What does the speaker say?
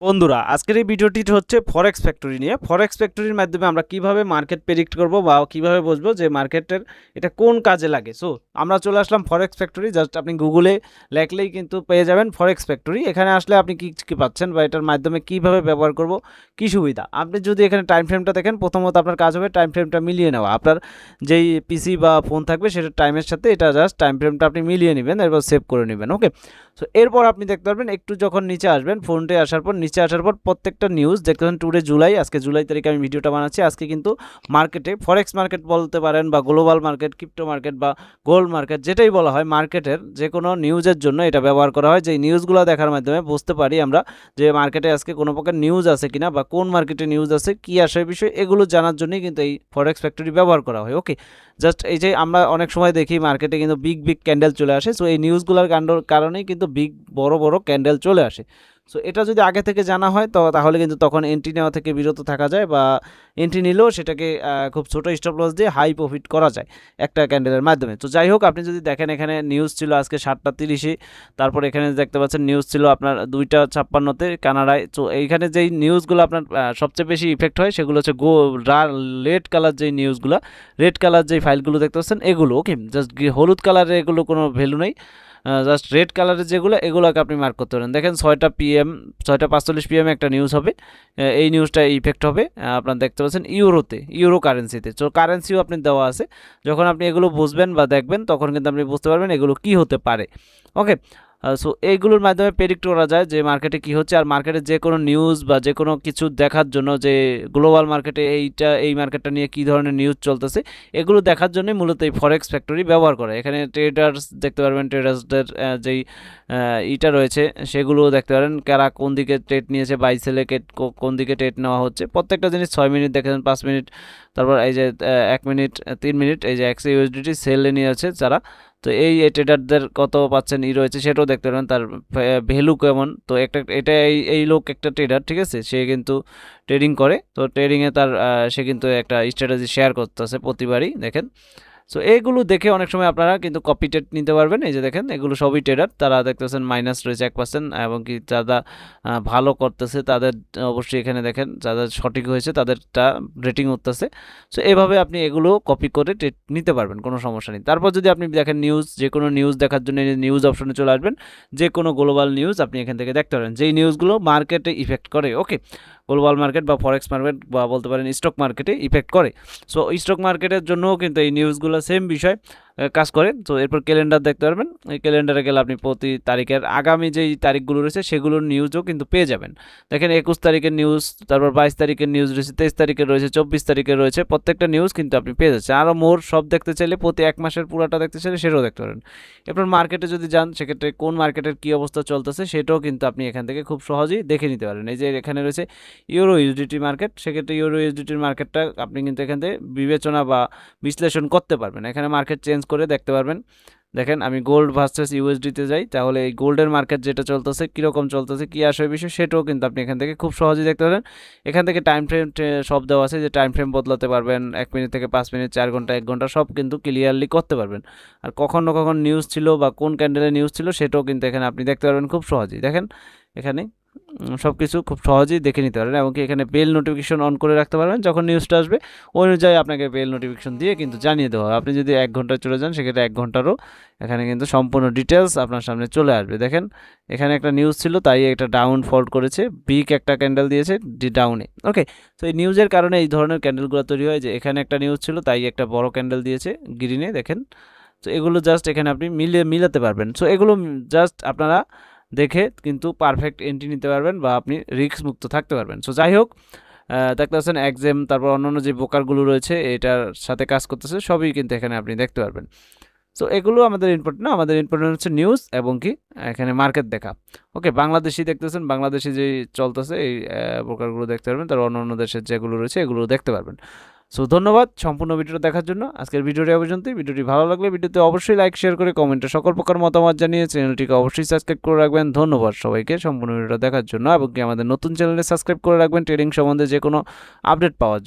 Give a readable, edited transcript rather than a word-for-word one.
বন্ধুরা আজকের এই ভিডিওটি হচ্ছে ফরেক্স ফ্যাক্টরি নিয়ে। ফরেক্স ফ্যাক্টরির মাধ্যমে আমরা কিভাবে মার্কেট প্রেডিক্ট করব বা কিভাবে বুঝবো যে মার্কেটের এটা কোন কাজে লাগে। সো আমরা চলে আসলাম ফরেক্স ফ্যাক্টরি। জাস্ট আপনি গুগলে লেখলেই কিন্তু পেয়ে যাবেন ফরেক্স ফ্যাক্টরি। এখানে আসলে আপনি কি পাচ্ছেন বা এটার মাধ্যমে কিভাবে ব্যবহার করব, কি সুবিধা। আপনি যদি এখানে টাইম ফ্রেমটা দেখেন, প্রথমত আপনার কাজ হবে টাইম ফ্রেমটা মিলিয়ে নেওয়া। আপনার যেই পিসি বা ফোন থাকবে সেটার টাইমের সাথে এটা জাস্ট টাইম ফ্রেমটা আপনি মিলিয়ে নেবেন, এরপর সেভ করে নেবেন। ওকে, সো এরপর আপনি দেখতে পারবেন একটু যখন নিচে আসবেন, ফোনটে আসার পর নিচে আসার পর প্রত্যেকটা নিউজ দেখতে পাবেন। টুডে জুলাই, আজকে জুলাই তারিখে আমি ভিডিওটা বানাচ্ছি। আজকে কিন্তু মার্কেটে ফরেক্স মার্কেট বলতে পারেন বা গ্লোবাল মার্কেট, ক্রিপ্টো মার্কেট বা গোল্ড মার্কেট, যেটাই বলা হয়, মার্কেটের যে কোনো নিউজের জন্য এটা ব্যবহার করা হয়। যে নিউজগুলো দেখার মাধ্যমে বুঝতে পারি আমরা যে মার্কেটে আজকে কোনো প্রকার নিউজ আছে কিনা বা কোন মার্কেটে নিউজ আছে, কী আসে বিষয়, এগুলো জানার জন্যই কিন্তু এই ফরেক্স ফ্যাক্টরি ব্যবহার করা হয়। ওকে, জাস্ট এই যে আমরা অনেক সময় দেখি মার্কেটে কিন্তু বিগ বিগ ক্যান্ডেল চলে আসে। সো এই নিউজগুলোর কারণেই কিন্তু বিগ বড় বড় ক্যান্ডেল চলে আসে। সো এটা যদি আগে থেকে জানা হয় তো তাহলে কিন্তু তখন এন্ট্রি নেওয়া থেকে বিরত থাকা যায়, বা এন্ট্রি নিলেও সেটাকে খুব ছোটো স্টপ লস দিয়ে হাই প্রফিট করা যায় একটা ক্যান্ডেলের মাধ্যমে। তো যাই হোক, আপনি যদি দেখেন এখানে নিউজ ছিল আজকে 7:30, তারপর এখানে দেখতে পাচ্ছেন নিউজ ছিল আপনার 2:56 কানাডায়। তো এইখানে যেই নিউজগুলো আপনার সবচেয়ে বেশি ইফেক্ট হয় সেগুলো হচ্ছে রেড কালার যেই নিউজগুলো, রেড কালার যেই ফাইলগুলো দেখতে পাচ্ছেন এগুলো। ওকে, জাস্ট হলুদ কালারের এগুলো কোনো ভ্যালু নেই, জাস্ট রেড কালারের যেগুলো এগুলোকে আপনি মার্ক করতে পারেন। দেখেন 6টা PM, 6:45 PM একটা নিউজ হবে, এই নিউজটা ইফেক্ট হবে আপনার দেখতে পাচ্ছেন ইউরো কারেন্সিতে। তো কারেন্সিও আপনি দেওয়া আছে। যখন আপনি এগুলো বুঝবেন বা দেখবেন তখন কিন্তু আপনি বুঝতে পারবেন এগুলো কি হতে পারে। ওকে, সো এইগুলোর মাধ্যমে প্রেডিক্ট করা যায় যে মার্কেটে কি হচ্ছে। আর মার্কেটে যে কোনো নিউজ বা যে কোনো কিছু দেখার জন্য যে গ্লোবাল মার্কেটে এই মার্কেটটা নিয়ে কী ধরনের নিউজ চলতেছে, এগুলো দেখার জন্য মূলত এই ফরেক্স ফ্যাক্টরি ব্যবহার করে। এখানে ট্রেডার্স দেখতে পারবেন, ট্রেডার্সদের যেই ইটা রয়েছে সেগুলো দেখতে পারেন, কারা কোন দিকে ট্রেড নিয়েছে, বাই সেলে কোন দিকে ট্রেড নেওয়া হচ্ছে। প্রত্যেকটা জিনিস 6 মিনিট দেখেন, 5 মিনিট, তারপর এই যে 1 মিনিট, 3 মিনিট, এই যে XAUSDT সেলে নিয়ে আছে যারা। তো এই ট্রেডারদের কত পাচ্ছেন রয়েছে সেটাও দেখতে পারেন, তার ভ্যালু কেমন। তো এটা এই লোক একটা ট্রেডার, ঠিক আছে, সে কিন্তু ট্রেডিং করে। তো ট্রেডিংয়ে তার সে কিন্তু একটা স্ট্র্যাটেজি শেয়ার করতেছে প্রতিবারই, দেখেন। সো এইগুলো দেখে অনেক সময় আপনারা কিন্তু কপি ট্রেড নিতে পারবেন। এই যে দেখেন এগুলো সবই ট্রেডার, তারা দেখতেছেন মাইনাস রয়েছে 1%, এবং কি যারা ভালো করতেছে তাদের অবশ্যই এখানে দেখেন, যাদের সঠিক হয়েছে তাদেরটা রেটিং উঠতেছে। সো এভাবে আপনি এগুলো কপি করে ট্রেড নিতে পারবেন, কোনো সমস্যা নেই। তারপর যদি আপনি দেখেন নিউজ, যে কোনো নিউজ দেখার জন্য নিউজ অপশনে চলে আসবেন, যে কোনো গ্লোবাল নিউজ আপনি এখান থেকে দেখতে পারেন, যেই নিউজগুলো মার্কেটে ইফেক্ট করে। ওকে, গ্লোবাল মার্কেট বা ফরেক্স মার্কেট বা বলতে পারেন স্টক মার্কেটে ইফেক্ট করে। সো স্টক মার্কেটের জন্যও কিন্তু এই নিউজগুলো সেম বিষয় কাজ করে। তো এরপর ক্যালেন্ডার দেখতে পারবেন, এই ক্যালেন্ডারে গেলে আপনি প্রতি তারিখের আগামী যেই তারিখগুলো রয়েছে সেগুলোর নিউজও কিন্তু পেয়ে যাবেন। দেখেন 21 তারিখের নিউজ, তারপর 22 তারিখের নিউজ রয়েছে, 23 তারিখের রয়েছে, 24 তারিখের রয়েছে, প্রত্যেকটা নিউজ কিন্তু আপনি পেয়ে যাচ্ছেন। আরও মোর সব দেখতে চাইলে, প্রতি 1 মাসের পুরাটা দেখতে চাইলে সেটাও দেখতে পারেন। এরপর মার্কেটে যদি যান, সেক্ষেত্রে কোন মার্কেটের কী অবস্থা চলতেছে সেটাও কিন্তু আপনি এখান থেকে খুব সহজেই দেখে নিতে পারেন। এই যে এখানে রয়েছে ইউরো ইউএসডিটি মার্কেট, সেক্ষেত্রে ইউরো ইউএসডিটির মার্কেটটা আপনি কিন্তু এখান থেকে বিবেচনা বা বিশ্লেষণ করতে পারবেন। এখানে মার্কেট চেঞ্জ করে দেখতে পারবেন। দেখেন আমি গোল্ড ভার্সেস ইউএসডিতে যাই, তাহলে এই গোল্ডের মার্কেট যেটা চলতেছে, কীরকম চলতেছে, কী আসবে বিষয়, সেটাও কিন্তু আপনি এখান থেকে খুব সহজেই দেখতে পারেন। এখান থেকে টাইম ফ্রেম সব দেওয়া আছে, যে টাইম ফ্রেম বদলাতে পারবেন, 1 মিনিট থেকে 5 মিনিট, 4 ঘন্টা, 1 ঘন্টা, সব কিন্তু ক্লিয়ারলি করতে পারবেন। আর কখন নিউজ ছিল বা কোন ক্যান্ডেলে নিউজ ছিল সেটাও কিন্তু এখানে আপনি দেখতে পারবেন খুব সহজেই। দেখেন এখানে সব কিছু খুব সহজেই দেখে নিতে পারেন, এবং কি এখানে বেল নোটিফিকেশন অন করে রাখতে পারবেন। যখন নিউজটা আসবে ওই অনুযায়ী আপনাকে বেল নোটিফিকেশন দিয়ে কিন্তু জানিয়ে দেওয়া হবে। আপনি যদি 1 ঘন্টায় চলে যান, সেক্ষেত্রে 1 ঘন্টারও এখানে কিন্তু সম্পূর্ণ ডিটেলস আপনার সামনে চলে আসবে। দেখেন এখানে একটা নিউজ ছিল, তাই একটা ডাউন ফল্ট করেছে, বিগ একটা ক্যান্ডেল দিয়েছে ডাউনে। ওকে, তো এই নিউজের কারণে এই ধরনের ক্যান্ডেলগুলো তৈরি হয়, যে এখানে একটা নিউজ ছিল তাই একটা বড় ক্যান্ডেল দিয়েছে গ্রিনে, দেখেন। তো এগুলো জাস্ট এখানে আপনি মিলাতে পারবেন। সো এগুলো জাস্ট আপনারা দেখে কিন্তু পারফেক্ট এন্ট্রি নিতে পারবেন, বা আপনি রিস্ক মুক্ত থাকতে পারবেন। সো যাই হোক, দেখতে পাচ্ছেন এক্সাম, তারপর অন্যান্য যে ব্রোকারগুলো রয়েছে এটার সাথে কাজ করতেছে, সবই কিন্তু এখানে আপনি দেখতে পারবেন। সো এগুলো আমাদের ইম্পর্টেন্ট না, আমাদের ইম্পর্টেন্ট হচ্ছে নিউজ এবং কি এখানে মার্কেট দেখা। ওকে, বাংলাদেশি দেখতেছেন, বাংলাদেশি যে চলতেছে এই ব্রোকারগুলো দেখতে পারবেন, তার অন্য দেশের যেগুলো রয়েছে এগুলো দেখতে পারবেন। সো ধন্যবাদ সম্পূর্ণ ভিডিওটা দেখার জন্য। আজকের ভিডিওটি পর্যন্তই। ভিডিওটি ভালো লাগলে ভিডিওতে অবশ্যই লাইক, শেয়ার করে কমেন্টে সকল প্রকার মতামত জানিয়ে চ্যানেলটিকে অবশ্যই সাবস্ক্রাইব করে রাখবেন। ধন্যবাদ সবাইকে সম্পূর্ণ ভিডিওটা দেখার জন্য, এবং কি আমাদের নতুন চ্যানেলে সাবস্ক্রাইব করে রাখবেন ট্রেডিং সম্বন্ধে যে কোনো আপডেট পাওয়ার জন্য।